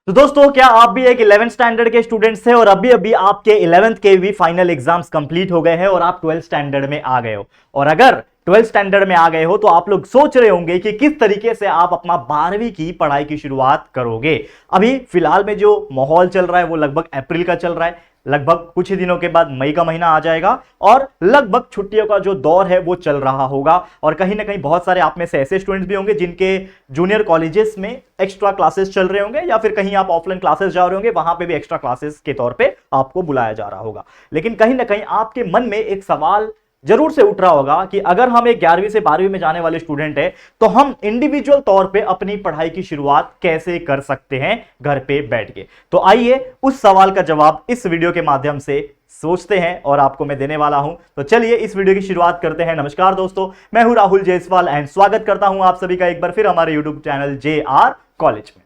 तो दोस्तों, क्या आप भी एक 11th स्टैंडर्ड के स्टूडेंट्स थे और अभी अभी आपके 11th के भी फाइनल एग्जाम्स कंप्लीट हो गए हैं और आप 12th स्टैंडर्ड में आ गए हो। और अगर 12th स्टैंडर्ड में आ गए हो तो आप लोग सोच रहे होंगे कि किस तरीके से आप अपना 12वीं की पढ़ाई की शुरुआत करोगे। अभी फिलहाल में जो माहौल चल रहा है वो लगभग अप्रैल का चल रहा है, लगभग कुछ ही दिनों के बाद मई का महीना आ जाएगा और लगभग छुट्टियों का जो दौर है वो चल रहा होगा। और कहीं ना कहीं बहुत सारे आप में से ऐसे स्टूडेंट्स भी होंगे जिनके जूनियर कॉलेजेस में एक्स्ट्रा क्लासेस चल रहे होंगे या फिर कहीं आप ऑफलाइन क्लासेस जा रहे होंगे, वहां पे भी एक्स्ट्रा क्लासेस के तौर पे आपको बुलाया जा रहा होगा। लेकिन कहीं ना कहीं आपके मन में एक सवाल जरूर से उठ रहा होगा कि अगर हम एक 11वीं से 12वीं में जाने वाले स्टूडेंट हैं तो हम इंडिविजुअल तौर पे अपनी पढ़ाई की शुरुआत कैसे कर सकते हैं घर पे बैठ के। तो आइए उस सवाल का जवाब इस वीडियो के माध्यम से सोचते हैं और आपको मैं देने वाला हूं। तो चलिए इस वीडियो की शुरुआत करते हैं। नमस्कार दोस्तों, मैं हूं राहुल जायसवाल एंड स्वागत करता हूं आप सभी का एक बार फिर हमारे यूट्यूब चैनल JR कॉलेज में।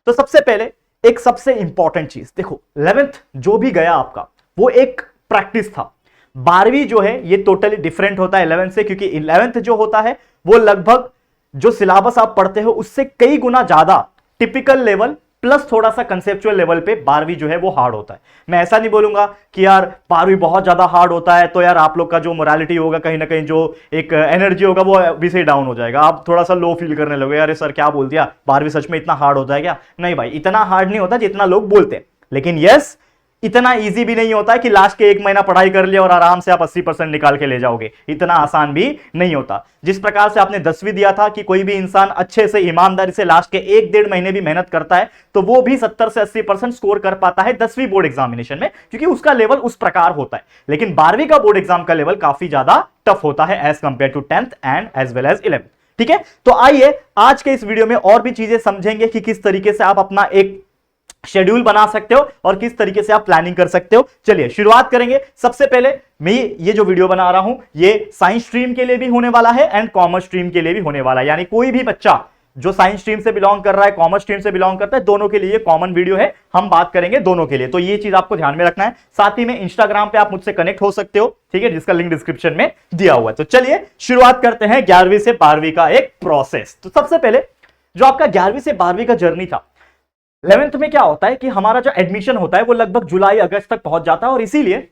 तो सबसे पहले एक सबसे इंपॉर्टेंट चीज देखो, 11th जो भी गया आपका वो एक प्रैक्टिस था। 12वीं जो है ये टोटली डिफरेंट होता है 11th से, क्योंकि 11th जो होता है वो लगभग जो सिलेबस आप पढ़ते हो उससे कई गुना ज्यादा टिपिकल लेवल प्लस थोड़ा सा कंसेप्चुअल लेवल पे 12वीं जो है वो हार्ड होता है। मैं ऐसा नहीं बोलूंगा कि यार 12वीं बहुत ज्यादा हार्ड होता है तो यार आप लोग का जो मोरालिटी होगा, कहीं ना कहीं जो एक एनर्जी होगा वो भी से डाउन हो जाएगा, आप थोड़ा सा लो फील करने लगोगे, अरे सर क्या बोल दिया, 12वीं सच में इतना हार्ड होता है क्या? नहीं भाई, इतना हार्ड नहीं होता जितना लोग बोलते हैं। लेकिन यस, इतना इजी भी नहीं होता है कि लास्ट के 1 महीना पढ़ाई कर लिया और आराम से आप 80% निकाल के ले जाओगे, इतना आसान भी नहीं होता। जिस प्रकार से आपने 10वीं दिया था कि कोई भी इंसान अच्छे से ईमानदारी से लास्ट के 1-1.5 महीने भी मेहनत करता है तो वो भी 70 से 80% स्कोर कर पाता है 10वीं बोर्ड एग्जामिनेशन में, क्योंकि उसका लेवल उस प्रकार होता है। लेकिन 12वीं का बोर्ड एग्जाम का लेवल काफी ज्यादा टफ होता है as compare to 10th and as well as 11th। ठीक है, तो आइए आज के इस वीडियो में और भी चीजें समझेंगे कि किस तरीके से आप अपना एक शेड्यूल बना सकते हो और किस तरीके से आप प्लानिंग कर सकते हो। चलिए शुरुआत करेंगे। सबसे पहले मैं ये जो वीडियो बना रहा हूं ये साइंस स्ट्रीम के लिए भी होने वाला है एंड कॉमर्स स्ट्रीम के लिए भी होने वाला है, यानी कोई भी बच्चा जो साइंस स्ट्रीम से बिलोंग कर रहा है, कॉमर्स स्ट्रीम से बिलोंग करता है, दोनों के लिए कॉमन वीडियो है, हम बात करेंगे दोनों के लिए। तो ये चीज आपको ध्यान में रखना है। साथ ही में इंस्टाग्राम पे आप मुझसे कनेक्ट हो सकते हो, ठीक है, जिसका लिंक डिस्क्रिप्शन में दिया हुआ है। तो चलिए शुरुआत करते हैं 11वीं से 12वीं का एक प्रोसेस। तो सबसे पहले जो आपका 11वीं से 12वीं का जर्नी था, 11th में क्या होता है कि हमारा जो एडमिशन होता है वो लगभग जुलाई अगस्त तक पहुंच जाता है और इसीलिए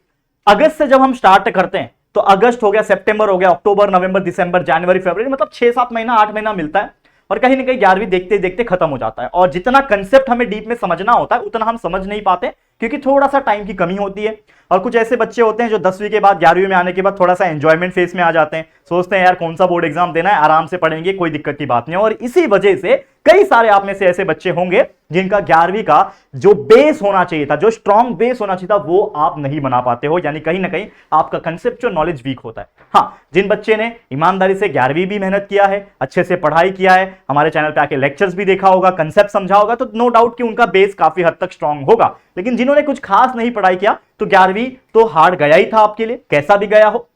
अगस्त से जब हम स्टार्ट करते हैं तो अगस्त हो गया, सितंबर हो गया, अक्टूबर, नवंबर, दिसंबर, जनवरी, फरवरी, मतलब 6-7 महीना 8 महीना मिलता है और कहीं ना कहीं 11वीं देखते देखते खत्म हो जाता है। और जितना कंसेप्ट हमें डीप में समझना होता है उतना हम समझ नहीं पाते क्योंकि थोड़ा सा टाइम की कमी होती है। और कुछ ऐसे बच्चे होते हैं जो 10वीं के बाद 11वीं में आने के बाद थोड़ा सा एंजॉयमेंट फेज में आ जाते हैं, सोचते हैं यार कौन सा बोर्ड एग्जाम देना है, आराम से पढ़ेंगे, कोई दिक्कत की बात नहीं। और इसी वजह से कई सारे आप में से ऐसे बच्चे होंगे जिनका 11वीं का जो बेस होना चाहिए था, जो स्ट्रॉन्ग बेस होना चाहिए था, वो आप नहीं बना पाते हो, यानी कहीं ना कहीं आपका कंसेप्चुअल नॉलेज वीक होता है। हाँ, जिन बच्चे ने ईमानदारी से 11वीं भी मेहनत किया है, अच्छे से पढ़ाई किया है, हमारे चैनल पे आके लेक्चर्स भी देखा होगा, कंसेप्ट समझा होगा, तो नो डाउट कि उनका बेस काफी हद तक स्ट्रॉन्ग होगा। लेकिन जिन्होंने कुछ खास नहीं पढ़ाई किया तो 11वीं तो हार्ड गया ही था आपके लिए, कैसा भी गया हो।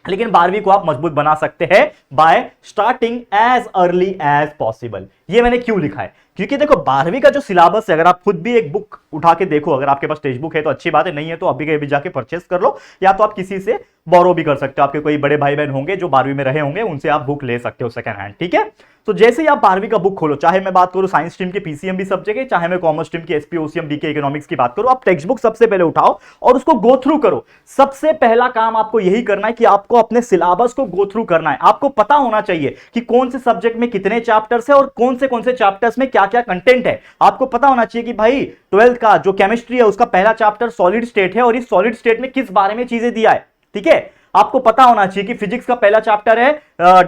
लेकिन 12वीं को आप मजबूत बना सकते हैं by starting as early as possible. ये मैंने क्यों लिखा है? क्योंकि देखो 12वीं का जो सिलेबस है, अगर आप खुद भी एक बुक उठा के देखो, अगर आपके पास टेक्स्ट बुक है तो अच्छी बात है, नहीं है तो अभी कहीं भी जाके परचेस कर लो, या तो आप किसी से बोरो भी कर सकते हो। आपके कोई बड़े भाई बहन होंगे जो 12वीं में रहे होंगे, उनसे आप बुक ले सकते हो सेकंड हैंड। ठीक है, तो जैसे ही आप 12वीं का बुक खोलो, चाहे मैं बात करूं साइंस स्ट्रीम के PCM भी सब्जेक्ट है, चाहे मैं कॉमर्स स्ट्रीम की SP OCM DK इकोनॉमिक्स की बात करूं, आप टेक्स्ट बुक सबसे पहले उठाओ और उसको गो थ्रू करो। सबसे पहला काम आपको यही करना है कि आपको अपने सिलेबस को गो थ्रू करना है। आपको पता होना चाहिए कि कौन से सब्जेक्ट में कितने चैप्टर्स है और कौन से चैप्टर्स में क्या क्या कंटेंट है। आपको पता होना चाहिए कि भाई 12th का जो केमिस्ट्री है उसका पहला चैप्टर सॉलिड स्टेट है और इस सॉलिड स्टेट में किस बारे में चीजें दिया है। ठीक है, आपको पता होना चाहिए कि फिजिक्स का पहला चैप्टर है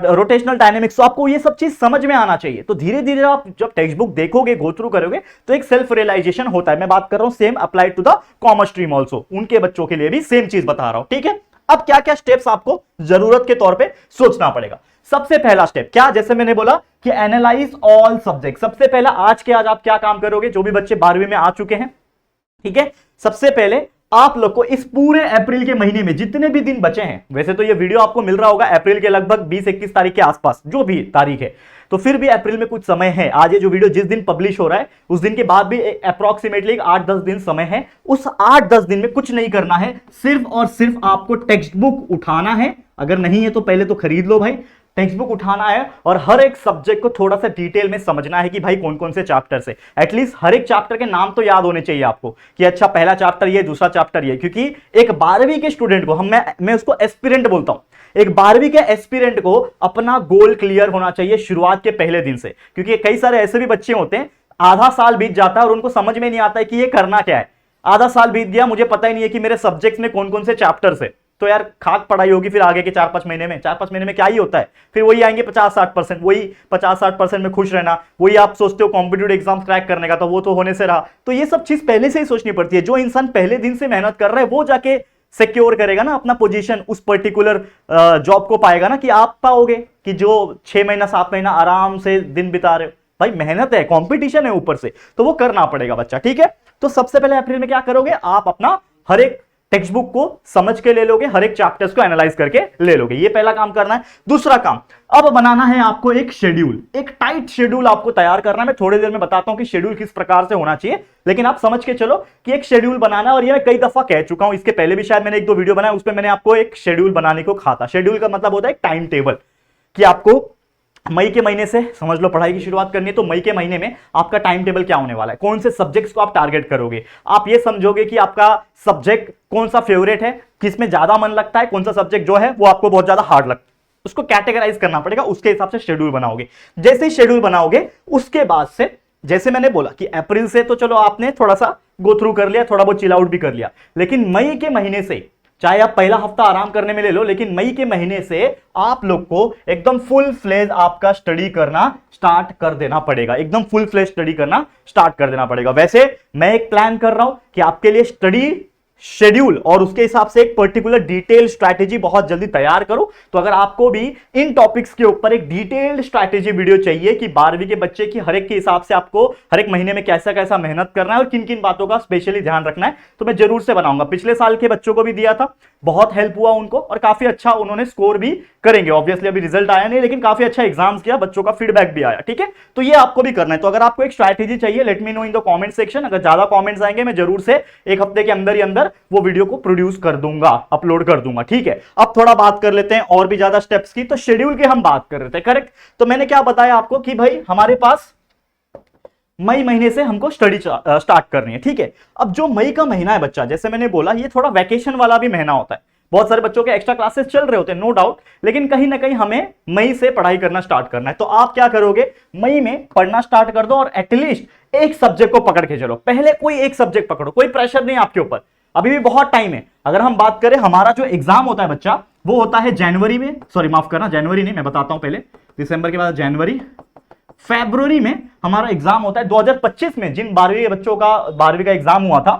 रोटेशनल डायनेमिक्स, तो आपको ये सब चीज समझ में आना चाहिए। तो धीरे धीरे आप जब टेक्स्ट बुक देखोगे, गो थ्रू करोगे, तो एक सेल्फ रियलाइजेशन होता है। मैं बात कर रहा हूं same applied to the commerce stream also, उनके बच्चों के लिए भी सेम चीज बता रहा हूं। ठीक है, अब क्या क्या स्टेप्स आपको जरूरत के तौर पे सोचना पड़ेगा। सबसे पहला स्टेप क्या, जैसे मैंने बोला कि एनालाइज ऑल सब्जेक्ट। सबसे पहला आज आप क्या काम करोगे, जो भी बच्चे 12वीं में आ चुके हैं, ठीक है, सबसे पहले आप लोग को इस पूरे अप्रैल के महीने में जितने भी दिन बचे हैं, वैसे तो ये वीडियो आपको मिल रहा होगा अप्रैल के लगभग 20-21 तारीख के आसपास, जो भी तारीख है, तो फिर भी अप्रैल में कुछ समय है। आज ये जो वीडियो जिस दिन पब्लिश हो रहा है उस दिन के बाद भी अप्रोक्सीमेटली 8-10 दिन समय है। उस 8-10 दिन में कुछ नहीं करना है, सिर्फ और सिर्फ आपको टेक्स्ट बुक उठाना है। अगर नहीं है तो पहले तो खरीद लो भाई, टेक्स्ट बुक उठाना है और हर एक सब्जेक्ट को थोड़ा सा डिटेल में समझना है कि भाई कौन कौन से चैप्टर से, एटलीस्ट हर एक चैप्टर के नाम तो याद होने चाहिए आपको कि अच्छा पहला चैप्टर ये, दूसरा चैप्टर ये, क्योंकि एक 12वीं के स्टूडेंट को मैं उसको एस्पिरेंट बोलता हूं, एक 12वीं के एस्पिरेंट को अपना गोल क्लियर होना चाहिए शुरुआत के पहले दिन से, क्योंकि कई सारे ऐसे भी बच्चे होते हैं आधा साल बीत जाता है और उनको समझ में नहीं आता है कि ये करना क्या है। आधा साल बीत गया, मुझे पता ही नहीं है कि मेरे सब्जेक्ट्स में कौन कौन से चैप्टर्स है, तो यार खाक पढ़ाई होगी फिर आगे के 4-5 महीने में। 4-5 महीने में क्या ही होता है, फिर वही आएंगे 50-60%, वही 50-60% में खुश रहना, वही आप सोचते हो कॉम्पिटिटिव एग्जाम क्रैक करने का, तो वो तो होने से रहा। तो ये सब चीज पहले से ही सोचनी पड़ती है। जो इंसान पहले दिन से मेहनत कर रहा है वो जाके सिक्योर करेगा ना अपना पोजीशन, उस पर्टिकुलर जॉब को पाएगा ना, कि आप पाओगे कि जो 6 महीना 7 महीना आराम से दिन बिता रहे हो। भाई मेहनत है, कंपटीशन है ऊपर से, तो वो करना पड़ेगा बच्चा, ठीक है। तो सबसे पहले अप्रैल में क्या करोगे, आप अपना हर एक टेक्स्ट बुक को समझ के ले लोगे, हर एक चैप्टर्स को एनालाइज करके ले लोगे, ये पहला काम करना है। दूसरा काम, अब बनाना है आपको एक शेड्यूल, एक टाइट शेड्यूल आपको तैयार करना है। मैं थोड़ी देर में बताता हूं कि शेड्यूल किस प्रकार से होना चाहिए, लेकिन आप समझ के चलो कि एक शेड्यूल बनाना है। और ये मैं कई दफा कह चुका हूं, इसके पहले भी शायद मैंने 1-2 वीडियो बनाया, उसमें मैंने आपको एक शेड्यूल बनाने को कहा था। शेड्यूल का मतलब होता है एक टाइम टेबल, कि आपको मई के महीने से समझ लो पढ़ाई की शुरुआत करनी है, तो मई के महीने में आपका टाइम टेबल क्या होने वाला है, कौन से सब्जेक्ट्स को आप टारगेट करोगे। आप ये समझोगे कि आपका सब्जेक्ट कौन सा फेवरेट है, किसमें ज्यादा मन लगता है, कौन सा सब्जेक्ट जो है वो आपको बहुत ज्यादा हार्ड लगता है, उसको कैटेगराइज करना पड़ेगा, उसके हिसाब से शेड्यूल बनाओगे। जैसे ही शेड्यूल बनाओगे उसके बाद से, जैसे मैंने बोला कि अप्रैल से तो चलो आपने थोड़ा सा गो थ्रू कर लिया, थोड़ा बहुत चिल आउट भी कर लिया, लेकिन मई के महीने से, चाहे आप पहला हफ्ता आराम करने में ले लो, लेकिन मई के महीने से आप लोग को एकदम फुल फ्लेज आपका स्टडी करना स्टार्ट कर देना पड़ेगा, एकदम फुल फ्लेज स्टडी करना स्टार्ट कर देना पड़ेगा। वैसे मैं एक प्लान कर रहा हूं कि आपके लिए स्टडी शेड्यूल और उसके हिसाब से एक पर्टिकुलर डिटेल स्ट्रैटेजी बहुत जल्दी तैयार करो। तो अगर आपको भी इन टॉपिक्स के ऊपर एक डिटेल्ड स्ट्रैटेजी वीडियो चाहिए कि 12वीं के बच्चे की हर एक के हिसाब से आपको हर एक महीने में कैसा कैसा मेहनत करना है और किन किन बातों का स्पेशली ध्यान रखना है, तो मैं जरूर से बनाऊंगा। पिछले साल के बच्चों को भी दिया था, बहुत हेल्प हुआ उनको और काफी अच्छा उन्होंने स्कोर भी करेंगे। ऑब्वियसली अभी रिजल्ट आया नहीं, लेकिन काफी अच्छा एग्जाम्स किया, बच्चों का फीडबैक भी आया, ठीक है। तो ये आपको भी करना है। तो अगर आपको एक स्ट्रैटेजी चाहिए, let me know in the comment section. अगर ज्यादा कमेंट्स आएंगे मैं जरूर से एक हफ्ते के अंदर ही अंदर वो वीडियो को प्रोड्यूस कर दूंगा, अपलोड कर दूंगा, ठीक है। अब थोड़ा बात कर लेते हैं और भी ज्यादा स्टेप्स की। तो शेड्यूल की हम बात कर रहे थे, करेक्ट। तो मैंने क्या बताया आपको कि भाई हमारे पास मई महीने से हमको स्टडी स्टार्ट करनी है, ठीक है। अब जो मई का महीना है बच्चा, जैसे मैंने बोला, ये थोड़ा वैकेशन वाला भी महीना होता है। बहुत सारे बच्चों के एक्स्ट्रा क्लासेस चल रहे होते हैं, नो डाउट, लेकिन कहीं ना कहीं हमें मई से पढ़ाई करना स्टार्ट करना है। तो आप क्या करोगे, मई में पढ़ना स्टार्ट कर दो और एटलीस्ट एक सब्जेक्ट को पकड़ के चलो। पहले कोई एक सब्जेक्ट पकड़ो, कोई प्रेशर नहीं आपके ऊपर, अभी भी बहुत टाइम है। अगर हम बात करें, हमारा जो एग्जाम होता है बच्चा, वो होता है जनवरी में, सॉरी माफ करना, जनवरी नहीं, मैं बताता हूं पहले, दिसंबर के बाद जनवरी, फरवरी में हमारा एग्जाम होता है। 2025 में जिन 12वीं के बच्चों का 12वीं का एग्जाम हुआ था,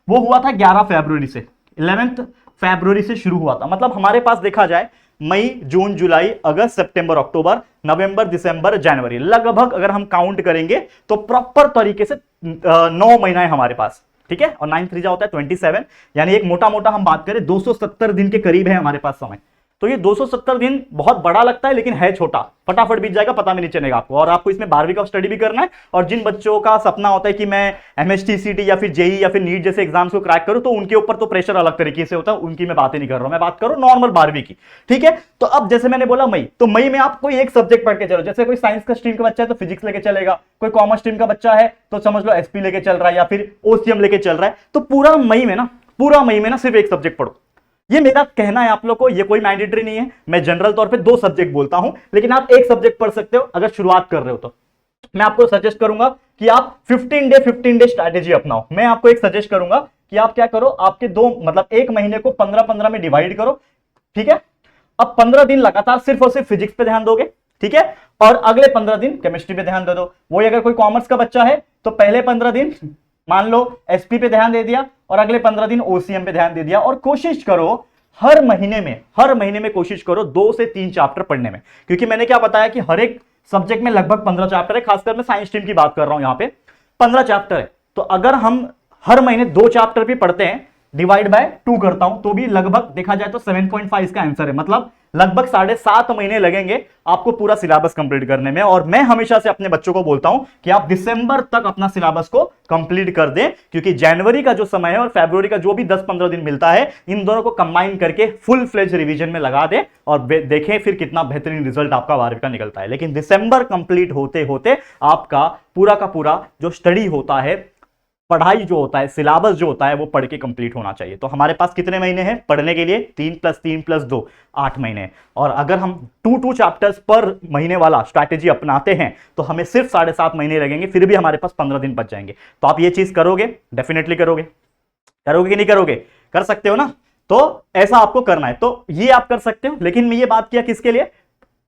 वो हुआ था 11 फरवरी से, 11 फरवरी से शुरू हुआ था। मतलब हमारे पास देखा जाए मई, जून, जुलाई, अगस्त, सितंबर, अक्टूबर, नवंबर, दिसंबर, जनवरी, लगभग अगर हम काउंट करेंगे तो प्रॉपर तरीके से 9 महीना है हमारे पास, ठीक है। और 9 3 होता है 27, यानी एक मोटा मोटा हम बात करें 270 दिन के करीब है हमारे पास समय। तो ये 270 दिन बहुत बड़ा लगता है, लेकिन है छोटा, फटाफट बीत जाएगा, पता भी नहीं चलेगा आपको। और आपको इसमें 12वीं का स्टडी भी करना है। और जिन बच्चों का सपना होता है कि मैं एमएसटीसीटी या फिर जेई या फिर नीट जैसे एग्जाम्स को क्रैक करूं, तो उनके ऊपर तो प्रेशर अलग तरीके से होता है, उनकी मैं बात ही नहीं कर रहा हूं, मैं बात कर रहा हूं नॉर्मल 12वीं की, ठीक है। तो अब जैसे मैंने बोला मई, तो मई में आप कोई एक सब्जेक्ट पढ़ के चलो। जैसे कोई साइंस का स्ट्रीम का बच्चा है तो फिजिक्स लेके चलेगा, कोई कॉमर्स स्ट्रीम का बच्चा है तो समझ लो एसपी लेके चल रहा है या फिर ओसीएम लेके चल रहा है। तो पूरा मई में ना सिर्फ एक सब्जेक्ट पढ़ो। ये मेरा कहना है आप लोग को, ये कोई मैंडेटरी नहीं है। मैं जनरल तौर पे 2 सब्जेक्ट बोलता हूं, लेकिन आप एक सब्जेक्ट पढ़ सकते हो अगर शुरुआत कर रहे हो। तो मैं आपको सजेस्ट करूंगा कि आप 15 डे स्ट्रैटेजी अपनाओ। मैं आपको एक सजेस्ट करूंगा कि आप क्या करो, आपके 2 मतलब एक महीने को 15-15 में डिवाइड करो, ठीक है। अब 15 दिन लगातार सिर्फ और सिर्फ फिजिक्स पे ध्यान दोगे, ठीक है। और अगले 15 दिन केमिस्ट्री पे ध्यान दे दो। वही अगर कोई कॉमर्स का बच्चा है तो पहले 15 दिन मान लो एसपी पे ध्यान दे दिया और अगले 15 दिन ओसीएम पे ध्यान दे दिया। और कोशिश करो हर महीने में कोशिश करो 2 से 3 चैप्टर पढ़ने में, क्योंकि मैंने क्या बताया कि हर एक सब्जेक्ट में लगभग 15 चैप्टर है। खासकर मैं साइंस स्ट्रीम की बात कर रहा हूं, यहां पे 15 चैप्टर है। तो अगर हम हर महीने 2 चैप्टर भी पढ़ते हैं डिवाइड बाय 2 करता हूं तो भी लगभग देखा जाए तो 7.5 इसका आंसर है। मतलब लगभग 7.5 महीने लगेंगे आपको पूरा सिलेबस कंप्लीट करने में। और मैं हमेशा से अपने बच्चों को बोलता हूं कि आप दिसंबर तक अपना सिलेबस को कंप्लीट कर दें, क्योंकि जनवरी का जो समय है और फरवरी का जो भी 10-15 दिन मिलता है, इन दोनों को कंबाइन करके फुल फ्लेज रिवीजन में लगा दें और देखें फिर कितना बेहतरीन रिजल्ट आपका 12वीं का निकलता है। लेकिन दिसंबर कंप्लीट होते होते आपका पूरा का पूरा जो स्टडी होता है, पढ़ाई जो होता है, सिलेबस जो होता है, वो पढ़ के कंप्लीट होना चाहिए। तो हमारे पास कितने महीने हैं पढ़ने के लिए? 3 + 3 + 2 8 महीने। और अगर हम 2 चैप्टर्स पर महीने वाला स्ट्रैटेजी अपनाते हैं तो हमें सिर्फ 7.5 महीने लगेंगे, फिर भी हमारे पास 15 दिन बच जाएंगे। तो आप ये चीज करोगे? डेफिनेटली करोगे। करोगे कि नहीं करोगे? कर सकते हो ना? तो ऐसा आपको करना है, तो ये आप कर सकते हो। लेकिन मैं ये बात किया किसके लिए?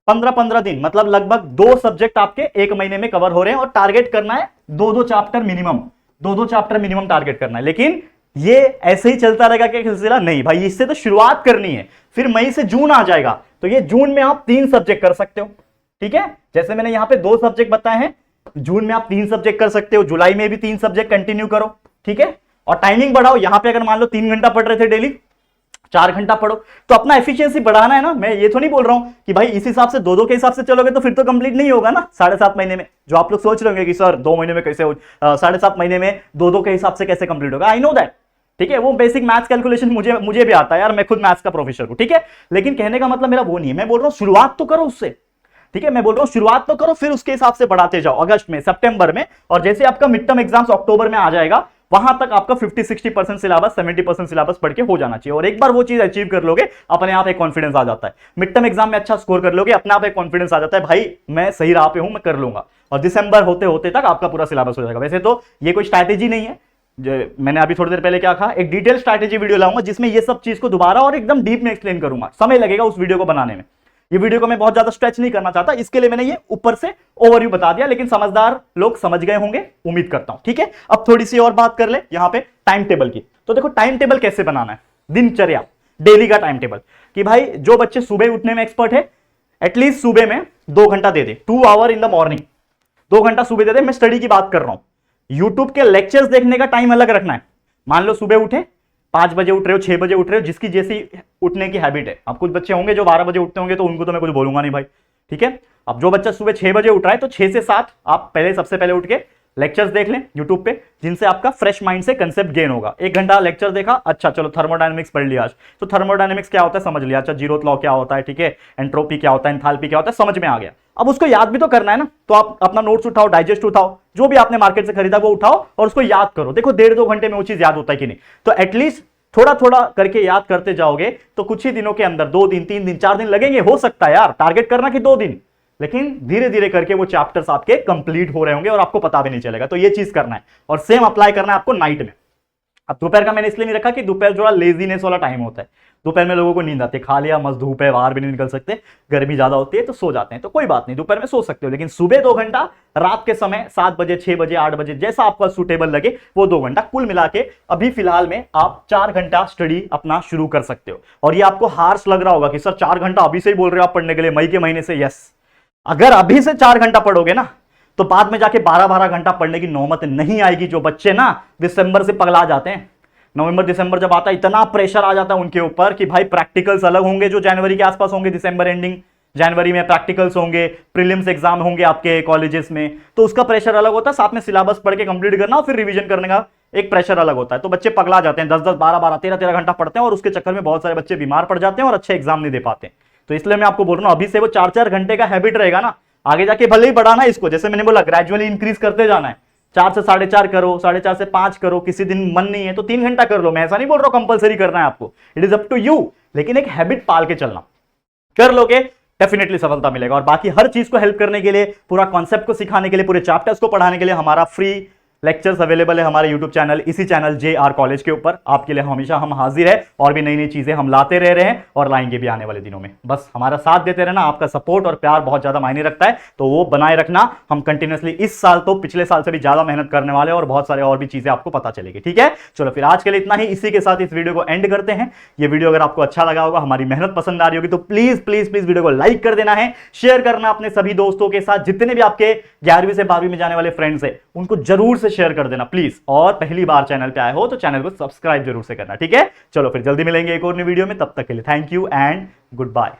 15-15 दिन, मतलब लगभग 2 सब्जेक्ट आपके 1 महीने में कवर हो रहे हैं और टारगेट करना है 2-2 chapter minimum, 2-2 chapter minimum target करना है। लेकिन ये ऐसे ही चलता रहेगा क्या सिलसिला? नहीं भाई, इससे तो शुरुआत करनी है। फिर मई से जून आ जाएगा, तो ये जून में आप 3 सब्जेक्ट कर सकते हो। ठीक है, जैसे मैंने यहां पे 2 सब्जेक्ट बताए हैं, जून में आप 3 सब्जेक्ट कर सकते हो, जुलाई में भी 3 सब्जेक्ट कंटिन्यू करो। ठीक है, और टाइमिंग बढ़ाओ। यहां पे अगर मान लो 3 घंटा पढ़ रहे थे डेली, 4 घंटा पढ़ो। तो अपना एफिशिएंसी बढ़ाना है ना। मैं ये तो नहीं बोल रहा हूं कि भाई इस हिसाब से 2-2 के हिसाब से चलोगे तो फिर तो कंप्लीट नहीं होगा ना 7.5 महीने में। जो आप लोग सोच रहे होंगे कि सर 2 महीने में कैसे 7.5 महीने में 2-2 के हिसाब से कैसे कंप्लीट होगा, आई नो दैट। ठीक है, वो बेसिक मैथ्स कैलकुलेशन मुझे भी आता है यार, मैं खुद मैथ्स का प्रोफेसर हूं। ठीक है, लेकिन कहने का मतलब मेरा वो नहीं है। मैं बोल रहा हूं शुरुआत तो करो उससे। ठीक है, मैं बोल रहा हूं शुरुआत तो करो, फिर उसके हिसाब से बढ़ाते जाओ अगस्त में, सितंबर में, और जैसे आपका मिड टर्म एग्जाम्स अक्टूबर में आ जाएगा, वहां तक आपका 50-60% सिलेबस, 70% सिलेबस पढ़ के हो जाना चाहिए। और एक बार वो चीज अचीव कर लोगे, अपने आप एक कॉन्फिडेंस आ जाता है। मिड टर्म एग्जाम में अच्छा स्कोर कर लोगे, अपने आप एक कॉन्फिडेंस आ जाता है, भाई मैं सही राह पे हूं, मैं कर लूंगा। और दिसंबर होते होते तक आपका पूरा सिलेबस हो जाएगा। वैसे तो ये कोई स्ट्रैटेजी नहीं है, मैंने अभी थोड़ी देर पहले क्या कहा, एक डिटेल स्ट्रैटेजी वीडियो लाऊंगा जिसमें ये सब चीज को दोबारा और एकदम डीप में एक्सप्लेन करूंगा। समय लगेगा उस वीडियो को बनाने में। ये वीडियो को मैं बहुत ज्यादा स्ट्रेच नहीं करना चाहता, इसके लिए मैंने ये ऊपर से ओवरव्यू बता दिया, लेकिन समझदार लोग समझ गए होंगे, उम्मीद करता हूं। ठीक है, अब थोड़ी सी और बात कर ले यहां पे टाइम टेबल की। तो देखो टाइम टेबल कैसे बनाना है, दिनचर्या, डेली का टाइम टेबल, कि भाई जो बच्चे सुबह उठने में एक्सपर्ट है, एटलीस्ट सुबह में 2 घंटा दे दे, 2 आवर इन द मॉर्निंग, 2 घंटा सुबह दे दे। मैं स्टडी की बात कर रहा हूं। यूट्यूब के लेक्चर्स देखने का टाइम अलग रखना है। मान लो सुबह उठे, 5 बजे उठ रहे हो, 6 बजे उठ रहे हो, जिसकी जैसी उठने की हैबिट है। अब कुछ बच्चे होंगे जो 12 बजे उठते होंगे, तो उनको तो मैं कुछ बोलूंगा नहीं भाई। ठीक है, अब जो बच्चा सुबह 6 बजे उठ रहा है, तो 6 से 7 आप सबसे पहले उठ के लेक्चर्स देख लें यूट्यूब पे, जिनसे आपका फ्रेश माइंड से कंसेप्ट गेन होगा। 1 घंटा लेक्चर देखा, अच्छा चलो थर्मोडायनेमिक्स पढ़ लिया आज, तो थर्मोडायनेमिक्स क्या होता है समझ लिया, अच्छा जीरोथ लॉ क्या होता है, ठीक है, एंट्रोपी क्या होता है, एंथैल्पी क्या होता है, समझ में आ गया। अब उसको याद भी तो करना है ना, तो आप अपना नोट्स उठाओ, डाइजेस्ट उठाओ, जो भी आपने मार्केट से खरीदा वो उठाओ और उसको याद करो। देखो 1.5-2 घंटे में वो चीज याद होता है कि नहीं, तो एटलीस्ट थोड़ा थोड़ा करके याद करते जाओगे तो कुछ ही दिनों के अंदर 2 दिन, 3 दिन, 4 दिन लगेंगे, हो सकता है यार, टारगेट करना कि 2 दिन, लेकिन धीरे धीरे करके वो चैप्टर्स आपके कंप्लीट हो रहे होंगे और आपको पता भी नहीं चलेगा। तो ये चीज करना है और सेम अप्लाई करना है आपको नाइट में। अब दोपहर का मैंने इसलिए नहीं रखा कि दोपहर जो लेजीनेस वाला टाइम होता है, दोपहर में लोगों को नींद आती है, खा लिया मस्त, धूप है, बाहर भी नहीं निकल सकते, गर्मी ज्यादा होती है तो सो जाते हैं, तो कोई बात नहीं, दोपहर में सो सकते हो। लेकिन सुबह 2 घंटा, रात के समय 7 बजे, 6 बजे, 8 बजे, जैसा आपका सूटेबल लगे वो 2 घंटा, कुल मिला के अभी फिलहाल में आप 4 घंटा स्टडी अपना शुरू कर सकते हो। और ये आपको हार्श लग रहा होगा कि सर 4 घंटा अभी से ही बोल रहे हो आप पढ़ने के लिए मई के महीने से। यस, अगर अभी से 4 घंटा पढ़ोगे ना तो बाद में जाके 12-12 घंटा पढ़ने की नौबत नहीं आएगी। जो बच्चे ना दिसंबर से पगला जाते हैं, नवंबर दिसंबर जब आता है इतना प्रेशर आ जाता है उनके ऊपर कि भाई प्रैक्टिकल्स अलग होंगे जो जनवरी के आसपास होंगे, दिसंबर एंडिंग, जनवरी में प्रैक्टिकल्स होंगे, प्रीलिम्स एग्जाम होंगे आपके कॉलेजेस में, तो उसका प्रेशर अलग होता है, साथ में सिलेबस पढ़ के कंप्लीट करना और फिर रिवीजन करने का एक प्रेशर अलग होता है। तो बच्चे पगला जाते हैं, 10-10, 12-12, 13-13 घंटा पढ़ते हैं और उसके चक्कर में बहुत सारे बच्चे बीमार पड़ जाते हैं और अच्छे एग्जाम नहीं दे पाते। तो इसलिए मैं आपको बोल रहा हूं अभी से वो 4-4 घंटे का हैबिट रहेगा ना, आगे जाके भले ही बढ़ाना इसको, जैसे मैंने बोला ग्रेजुअली इंक्रीज करते जाना है, 4 से 4.5 करो, 4.5 से 5 करो, किसी दिन मन नहीं है तो 3 घंटा कर लो। मैं ऐसा नहीं बोल रहा हूं कंपलसरी करना है आपको, it is up to you, लेकिन एक हैबिट पाल के चलना, कर लोगे डेफिनेटली सफलता मिलेगा। और बाकी हर चीज को हेल्प करने के लिए, पूरा कॉन्सेप्ट को सिखाने के लिए, पूरे चैप्टर्स को पढ़ाने के लिए हमारा फ्री लेक्चर्स अवेलेबल है हमारे यूट्यूब चैनल, इसी चैनल JR कॉलेज के ऊपर। आपके लिए हमेशा हम हाजिर है और भी नई नई चीजें हम लाते रह रहे हैं और लाएंगे भी आने वाले दिनों में। बस हमारा साथ देते रहना, आपका सपोर्ट और प्यार बहुत ज्यादा मायने रखता है, तो वो बनाए रखना। हम कंटिन्यूअसली इस साल तो पिछले साल से भी ज्यादा मेहनत करने वाले और बहुत सारे और भी चीजें आपको पता चलेगी। ठीक है, चलो फिर आज के लिए इतना ही, इसी के साथ इस वीडियो को एंड करते हैं। ये वीडियो अगर आपको अच्छा लगा होगा, हमारी मेहनत पसंद आ रही होगी, तो प्लीज प्लीज प्लीज वीडियो को लाइक कर देना है, शेयर करना अपने सभी दोस्तों के साथ, जितने भी आपके 11वीं से 12वीं में जाने वाले फ्रेंड्स है उनको जरूर से शेयर कर देना प्लीज, और पहली बार चैनल पे आए हो तो चैनल को सब्सक्राइब जरूर से करना, ठीक है। चलो फिर जल्दी मिलेंगे एक और नई वीडियो में, तब तक के लिए thank you and good bye.